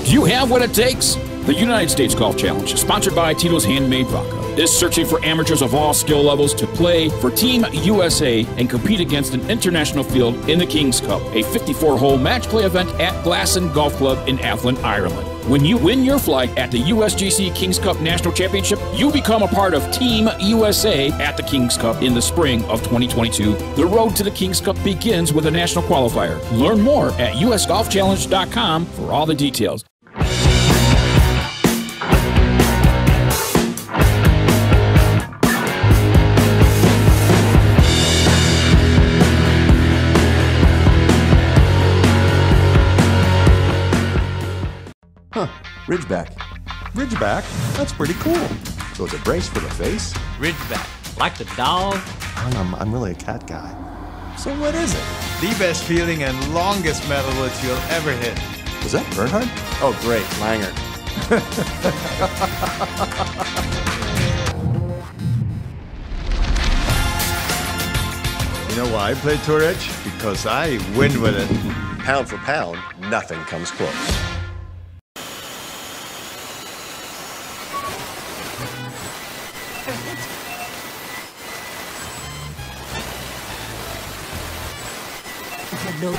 Do you have what it takes? The United States Golf Challenge, sponsored by Tito's Handmade Vodka, is searching for amateurs of all skill levels to play for Team USA and compete against an international field in the King's Cup, a 54-hole match play event at Glasson Golf Club in Athlone, Ireland. When you win your flag at the USGC King's Cup National Championship, you become a part of Team USA at the King's Cup in the spring of 2022. The road to the King's Cup begins with a national qualifier. Learn more at usgolfchallenge.com for all the details. Huh, Ridgeback. Ridgeback? That's pretty cool. So it's a brace for the face? Ridgeback. Like the dog? I'm really a cat guy. So what is it? The best feeling and longest metalwoods you'll ever hit. Was that Bernhard? Oh, great, Langer. You know why I play Tour Edge? Because I win with it. Pound for pound, nothing comes close. No.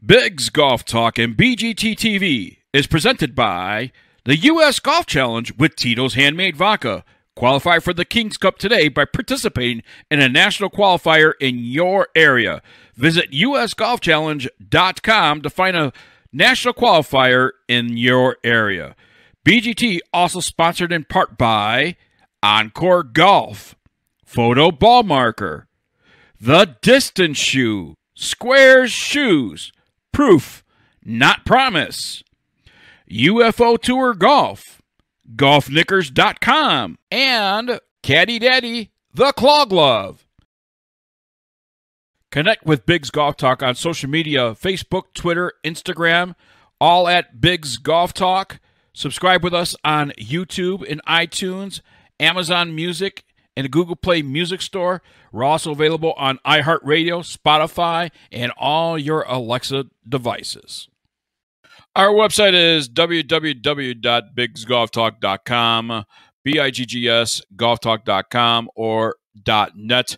Biggs Golf Talk and BGT-TV is presented by the U.S. Golf Challenge with Tito's Handmade Vodka. Qualify for the King's Cup today by participating in a national qualifier in your area. Visit usgolfchallenge.com to find a national qualifier in your area. BGT also sponsored in part by Encore Golf, Photo Ball Marker, The Distance Shoe, Squares Shoes, Proof, Not Promise, UFO Tour Golf, golfknickers.com, and Caddy Daddy, the Claw Glove. Connect with Biggs Golf Talk on social media, Facebook, Twitter, Instagram, all at Biggs Golf Talk. Subscribe with us on YouTube and iTunes, Amazon Music, and the Google Play Music Store. We're also available on iHeartRadio, Spotify, and all your Alexa devices. Our website is www.biggsgolftalk.com, BIGGS golftalk.com, or .net.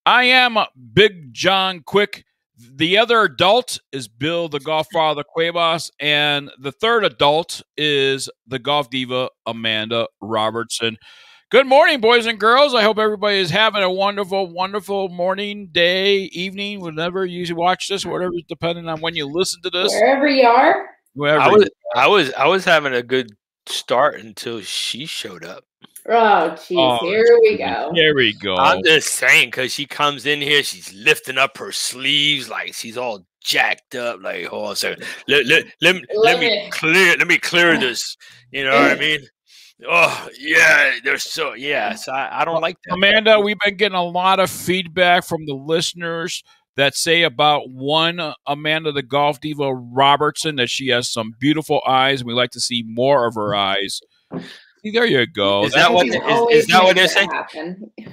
I am Big John Quick. The other adult is Bill, the Golf Father Cuevas, and the third adult is the Golf Diva, Amanda Robertson. Good morning, boys and girls. I hope everybody is having a wonderful, wonderful morning, day, evening, whenever you watch this, whatever, depending on when you listen to this. Wherever you are. I was having a good start until she showed up. Oh, jeez. Here we go. Here we go. I'm just saying, because she comes in here, she's lifting up her sleeves like she's all jacked up. Like, hold on a second. Let me clear this. You know what I mean? Oh, yeah. So I don't like that. Amanda, we've been getting a lot of feedback from the listeners that say about one Amanda the Golf Diva Robertson that she has some beautiful eyes, and we like to see more of her eyes. See, there you go. Is that what they're saying? Yeah.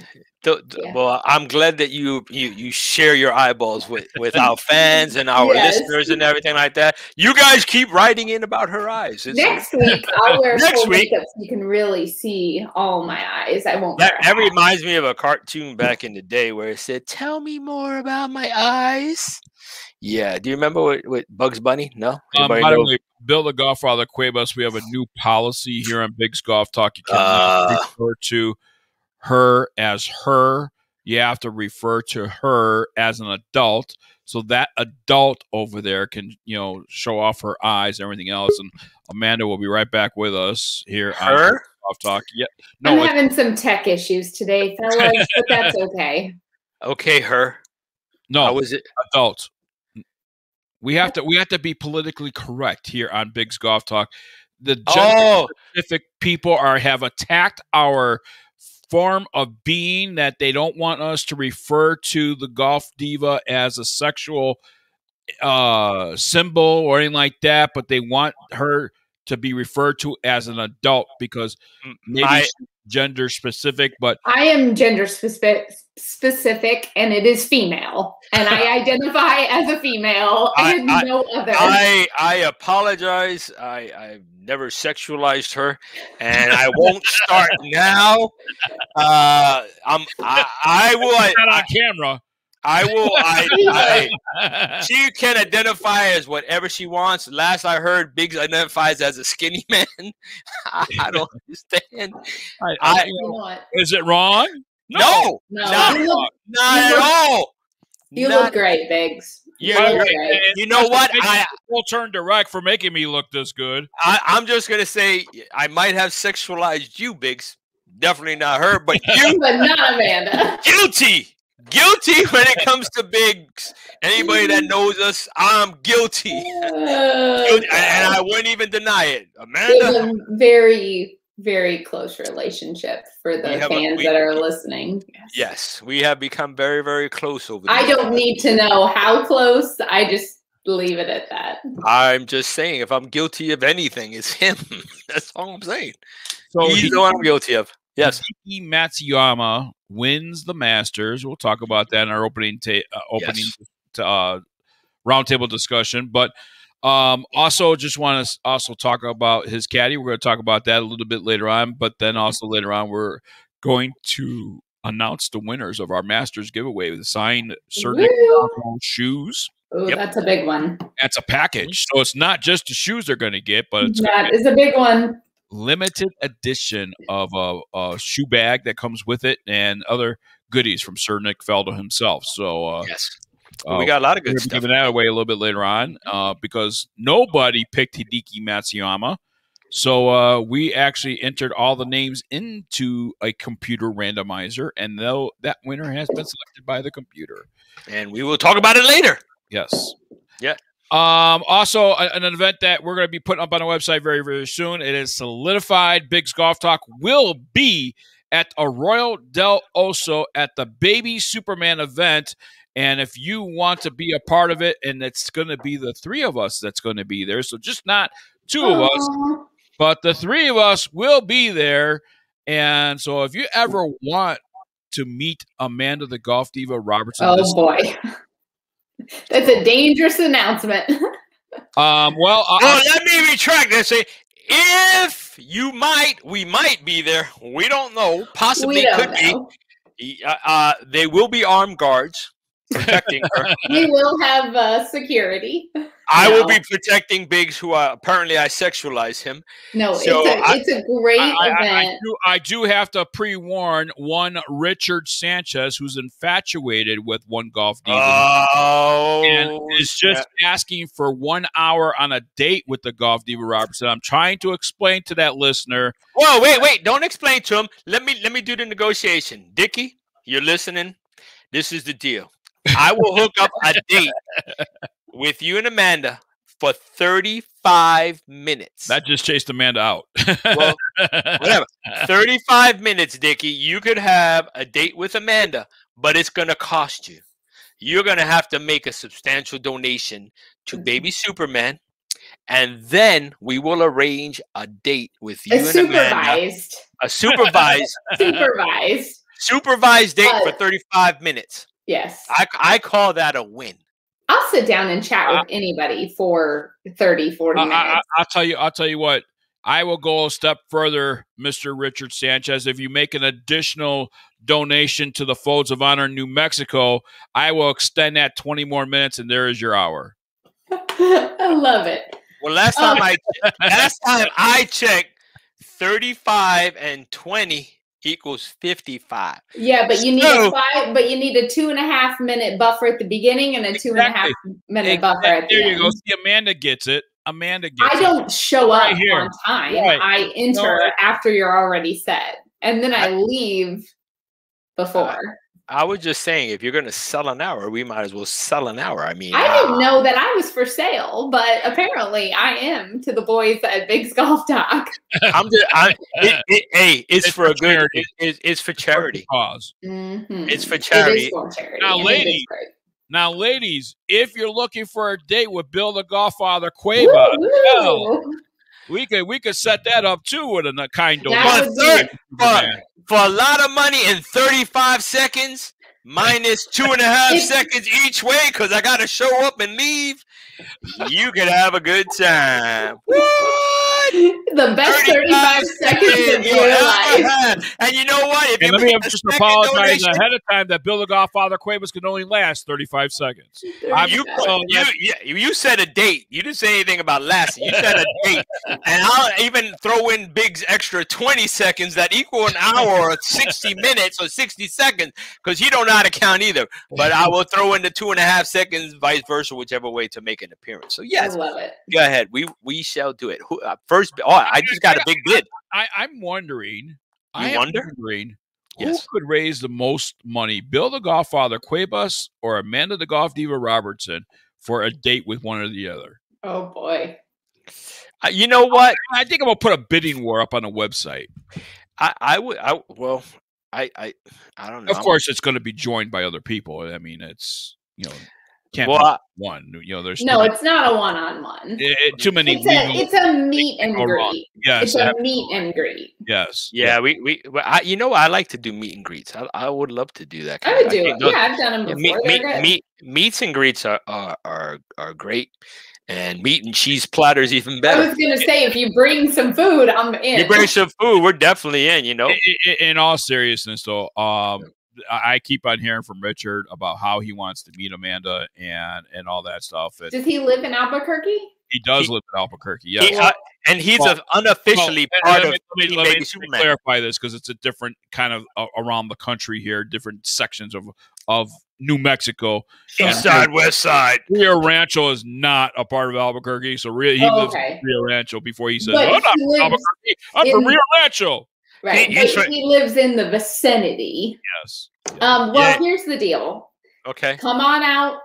Well, I'm glad that you share your eyeballs with our fans and our listeners and everything like that. You guys keep writing in about her eyes. Next week, I'll wear full makeup so you can really see all my eyes. I won't. That reminds me of a cartoon back in the day where it said, "Tell me more about my eyes." Yeah. Do you remember what Bugs Bunny? No. By the way, Bill the Golf Father Cuevas, we have a new policy here on Biggs Golf Talk. You cannot refer to her as her. You have to refer to her as an adult. So that adult over there can, show off her eyes and everything else. And Amanda will be right back with us here on Golf Talk. Yeah. No, I'm having some tech issues today, fellas, but that's okay. Okay, her. No, how was it? Adult. We have to be politically correct here on Biggs Golf Talk. The gender specific people have attacked our form of being that they don't want us to refer to the golf diva as a sexual symbol or anything like that, but they want her to be referred to as an adult because maybe she's gender specific. But I am gender specific, and it is female, and I identify as a female and no other. I apologize. I've never sexualized her, and I won't start now. I will. Not on camera. I will. She can identify as whatever she wants. Last I heard, Biggs identifies as a skinny man. I don't understand. Is it wrong? No, not at all. You look great, Biggs. You know what? I will turn direct for making me look this good. I'm just gonna say I might have sexualized you, Biggs. Definitely not her, but you. But not Amanda. Guilty when it comes to Biggs. Anybody that knows us, I'm guilty. And I wouldn't even deny it. Amanda. It's a very, very close relationship for the fans that are listening. Yes, we have become very, very close over there. I don't need to know how close. I just leave it at that. I'm just saying, if I'm guilty of anything, it's him. That's all I'm saying. So he's the one I'm guilty of. Yes. Hideki Matsuyama wins the Masters. We'll talk about that in our opening roundtable discussion. But also just want to also talk about his caddy. We're going to talk about that a little bit later on. But then also later on, we're going to announce the winners of our Masters giveaway with signed certain shoes. Oh, that's a big one. That's a package. So it's not just the shoes they're going to get, but it's that is a big one. Limited edition of a shoe bag that comes with it and other goodies from Sir Nick Faldo himself. So yes, we got a lot of good stuff. Giving that away a little bit later on because nobody picked Hideki Matsuyama. So we actually entered all the names into a computer randomizer, and that winner has been selected by the computer. And we will talk about it later. Yes. Yeah. Also, an event that we're going to be putting up on the website very, very soon. It is solidified. Biggs Golf Talk will be at Arroyo del Oso at the Baby Superman event. And if you want to be a part of it, and it's going to be the three of us that's going to be there. So just not two of us, but the three of us will be there. And so if you ever want to meet Amanda the Golf Diva Robertson. Oh, boy. That's a dangerous announcement. Let me retract that. Say, if we might be there. We don't know. Possibly could be. They will be armed guards protecting her. We will have security. I will be protecting Biggs, who apparently I sexualize him. No, so it's a great event. I do have to pre-warn one Richard Sanchez, who's infatuated with one golf diva. And is just asking for 1 hour on a date with the golf diva Robertson. I'm trying to explain to that listener. Whoa, wait. Don't explain to him. Let me do the negotiation. Dickie, you're listening. This is the deal. I will hook up a date with you and Amanda for 35 minutes. That just chased Amanda out. Well, whatever. 35 minutes, Dickie. You could have a date with Amanda, but it's going to cost you. You're going to have to make a substantial donation to Baby Superman, and then we will arrange a date with you and Amanda. A supervised date for 35 minutes. Yes. I call that a win. I'll sit down and chat with anybody for 30, 40 minutes. I'll tell you what. I will go a step further, Mr. Richard Sanchez. If you make an additional donation to the Folds of Honor in New Mexico, I will extend that 20 more minutes, and there is your hour. I love it. Well, last time I checked, 35 and 20 equals 55. Yeah, but you need you need a 2.5 minute buffer at the beginning and a 2.5 minute buffer at the end. There you go. See, Amanda gets it. I don't show up on time. Right. I enter after you're already set, and then I leave before. I was just saying, if you're going to sell an hour, we might as well sell an hour. I mean, I didn't know that I was for sale, but apparently I am to the boys at Big's Golf Talk. It's for a good. It's for charity. Cause. Mm-hmm. It's for charity. It is for charity. Now, ladies, if you're looking for a date with Bill the Godfather Cueva, well, we could set that up too with a kind donation. For a lot of money in 35 seconds, minus 2.5 seconds each way, because I got to show up and leave, you can have a good time. What? The best 35 seconds of your life. And you know what? Let me just apologize ahead of time that Bill the Godfather Cuevas can only last 35 seconds. You said a date. You didn't say anything about lasting. You said a date. And I'll even throw in Big's extra 20 seconds that equal an hour or 60 minutes or 60 seconds, because he don't know how to count either. But I will throw in the 2.5 seconds, vice versa, whichever way to make an appearance. So yes, I love it. Go ahead. We shall do it. First, I just got a big bid. I'm wondering. Yes. Who could raise the most money, Bill the Godfather Cuevas or Amanda the Golf Diva Robertson, for a date with one or the other? Oh boy. You know what? I think I'm gonna put a bidding war up on the website. I don't know. Of course, it's going to be joined by other people. I mean, it's can't be one. There's it's not a one-on-one. Too many. It's a meet and greet. Yes, it's a meet and greet. Yes. Yeah. I like to do meet and greets. I would love to do that. I would do it. Yeah, I've done them before. Meets and greets are great. And meat and cheese platters even better. I was going to say, if you bring some food, I'm in. You bring some food, we're definitely in. In all seriousness, though, I keep on hearing from Richard about how he wants to meet Amanda and all that stuff. Does he live in Albuquerque? He does live in Albuquerque. Yes, and he's unofficially part of. Let me clarify this, because it's a different kind of around the country here, different sections of New Mexico. East side, west side. Rio Rancho is not a part of Albuquerque, so he lives in Rio Rancho before he says, "I'm not from Albuquerque. I'm from Rio Rancho." Right. He lives in the vicinity. Yes. Here's the deal. Okay. Come on out.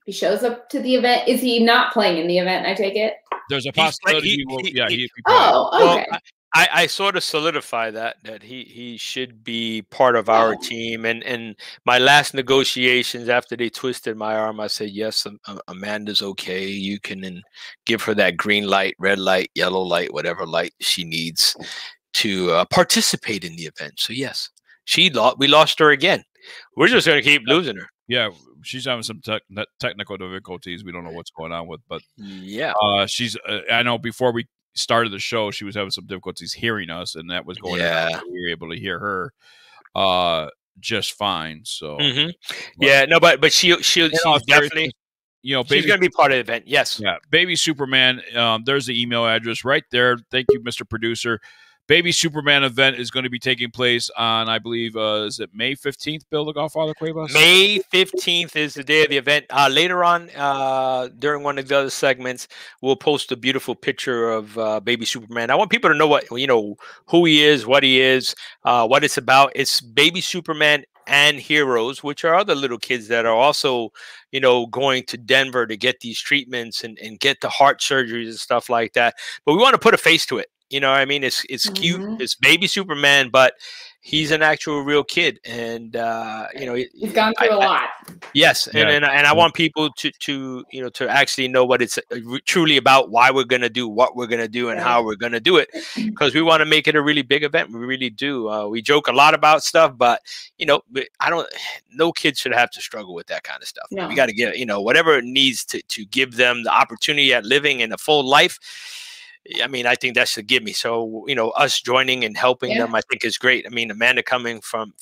He shows up to the event. Is he not playing in the event, I take it? There's a possibility he will. Okay. Well, I sort of solidify that he should be part of our team. And my last negotiations, after they twisted my arm, I said, yes, Amanda's okay. You can give her that green light, red light, yellow light, whatever light she needs to participate in the event. So yes, we lost her again. We're just going to keep losing her. Yeah, she's having some technical difficulties. We don't know what's going on with, but yeah, she's. I know before we started the show, she was having some difficulties hearing us, and that was going on. We were able to hear her just fine. So but she'll definitely, she's gonna be part of the event. Yes. Yeah. Baby Superman. There's the email address right there. Thank you, Mr. Producer. Baby Superman event is going to be taking place on, I believe, is it May 15th, Bill the Godfather Cuevas? May 15th is the day of the event. Later on, during one of the other segments, we'll post a beautiful picture of Baby Superman. I want people to know who he is, what it's about. It's Baby Superman and Heroes, which are other little kids that are also, going to Denver to get these treatments and get the heart surgeries and stuff like that. But we want to put a face to it. You know what I mean? It's cute. It's Baby Superman, but he's an actual real kid. And, he's gone through a lot. Yes. And I want people to actually know what it's truly about, why we're going to do what we're going to do and how we're going to do it, because we want to make it a really big event. We really do. We joke a lot about stuff, but, no kid should have to struggle with that kind of stuff. No. We got to get, whatever it needs to give them the opportunity at living in a full life. I mean, I think that should give me. So, us joining and helping them, I think is great. I mean, Amanda coming from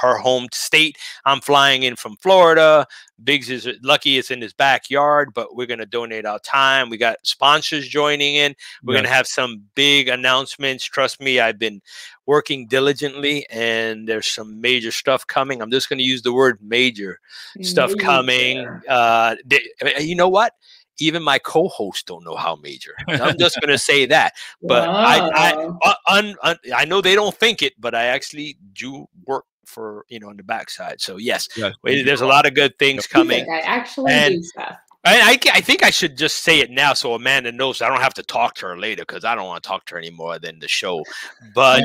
her home state. I'm flying in from Florida. Biggs is lucky it's in his backyard, but we're going to donate our time. We got sponsors joining in. We're going to have some big announcements. Trust me, I've been working diligently, and there's some major stuff coming. I'm just going to use the word major stuff coming. You know what? Even my co-hosts don't know how major. I'm just going to say that. But I know they don't think it, but I actually do work for on the backside. So yes, Yes, there's a lot of good things coming. I actually do stuff. I think I should just say it now so Amanda knows I don't have to talk to her later, because I don't want to talk to her anymore than the show. But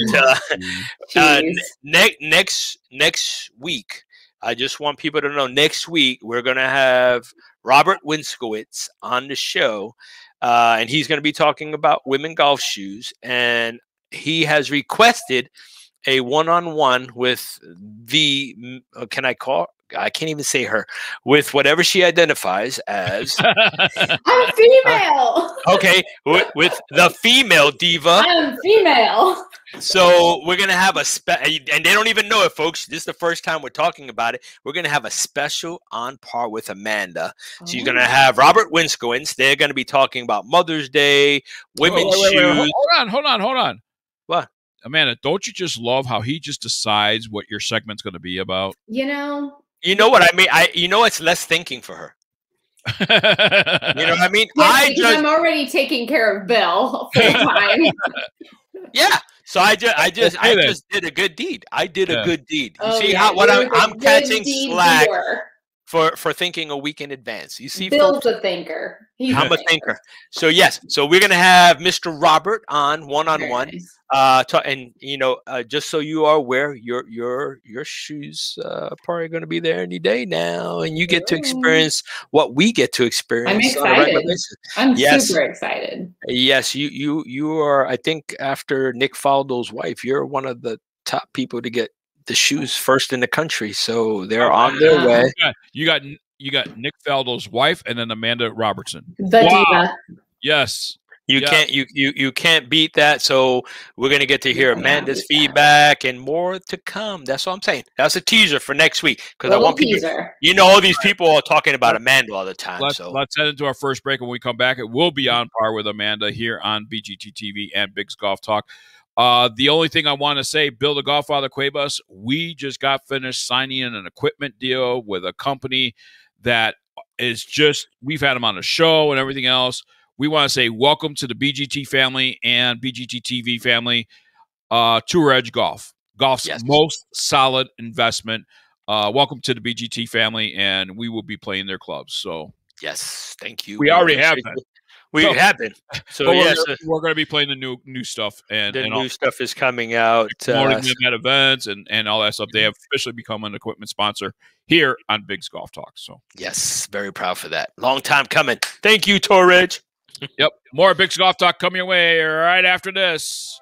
next week, I just want people to know, next week we're going to have Robert Winskowitz on the show, and he's going to be talking about women golf shoes. And he has requested a one-on-one with I can't even say her, with whatever she identifies as. I'm female. Okay, with the female diva. I'm female. So we're gonna have and they don't even know it, folks. This is the first time we're talking about it. We're gonna have a special on par with Amanda. She's gonna have Robert Winskowitz. They're gonna be talking about Mother's Day, women's shoes. Hold on. What? Amanda, don't you just love how he just decides what your segment's going to be about? You know what I mean? It's less thinking for her. You know what I mean? Yes, I'm already taking care of Bill full time. Yeah. So I just did a good deed. I did a good deed. You see I'm catching slack for thinking a week in advance. You see, Bill's a thinker. I'm a thinker. So yes. So we're gonna have Mr. Robert on one-on-one. Nice. And just so you are aware, your shoes probably going to be there any day now, and you get to experience what we get to experience. I'm excited. I'm super excited. Yes, you are. I think after Nick Faldo's wife, you're one of the top people to get the shoes first in the country. So they're on their way. You got Nick Faldo's wife, and then Amanda Robertson. The diva. Yes. You can't beat that. So we're gonna get to hear Amanda's feedback and more to come. That's what I'm saying. That's a teaser for next week, because I want people. All these people are talking about Amanda all the time. Let's head into our first break. When we come back, it will be on par with Amanda here on BGT-TV and Big's Golf Talk. The only thing I want to say, Bill the Golffather Cuevas, we just got finished signing an equipment deal with a company that is just, we've had them on the show and everything else. We want to say welcome to the BGT family and BGT-TV family. Tour Edge Golf's most solid investment. Welcome to the BGT family, and we will be playing their clubs. So yes, thank you. We already have been. We have been. So we're going to be playing the new stuff, and new stuff is coming out. Promoting them at events and all that stuff. They have officially become an equipment sponsor here on Big's Golf Talk. So yes, very proud for that. Long time coming. Thank you, Tour Edge. Yep. More Big's Golf Talk coming your way right after this.